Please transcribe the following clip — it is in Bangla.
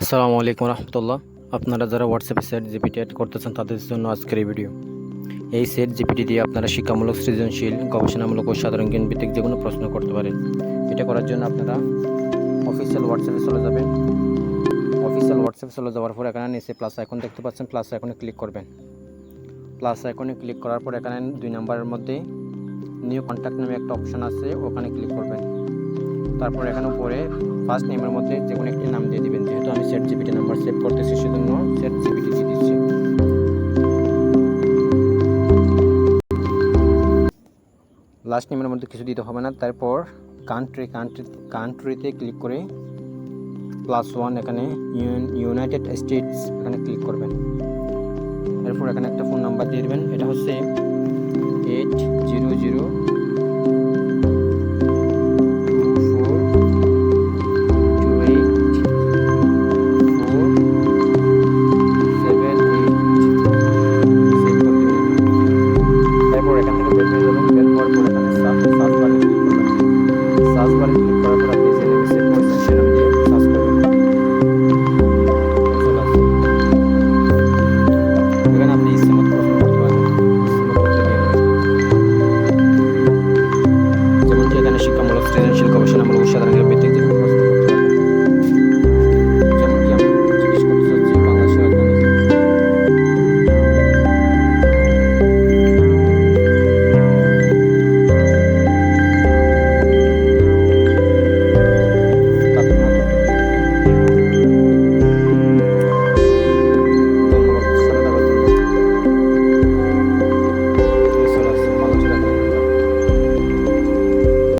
আসসালামু আলাইকুম রহমতুল্লাহ। আপনারা যারা হোয়াটসঅ্যাপে সেট জিপিটি অ্যাড করতেছেন তাদের জন্য আজকের এই ভিডিও। এই সেট জিপিটি দিয়ে আপনারা শিক্ষামূলক, সৃজনশীল, গবেষণামূলক ও সাধারণ জ্ঞান ভিত্তিক যে কোনো প্রশ্ন করতে পারেন। এটা করার জন্য আপনারা অফিসিয়াল হোয়াটসঅ্যাপে চলে যাবেন। অফিসিয়াল হোয়াটসঅ্যাপে চলে যাওয়ার পর এখানে নিচে প্লাস আইকন দেখতে পাচ্ছেন, প্লাস আইকনে ক্লিক করবেন। প্লাস আইকনে ক্লিক করার পর এখানে 2 নম্বরের মধ্যে নিউ কন্ট্যাক্ট নামে একটা অপশন আছে, ওখানে ক্লিক করবেন। তারপর এখানে উপরে ফার্স্ট নেমের মধ্যে যে কোনো একটি নাম দিয়ে দিবেন। যেহেতু আমি সেট জিপিটি নাম্বার সেভ করতেছি সেজন্য সেট জিপিটি দিয়ে দিচ্ছি। লাস্ট নেমের মধ্যে কিছু দিতে হবে না। তারপর কান্ট্রিতে ক্লিক করে +1 এখানে ইউনাইটেড স্টেটস এখানে ক্লিক করবেন। এরপর এখানে একটা ফোন নাম্বার দিয়ে দেবেন। এটা হচ্ছে 800 শিক্ষামূলক, সৃজনশীল, গবেষণামূলক, সাধারণ জ্ঞান ভিত্তিক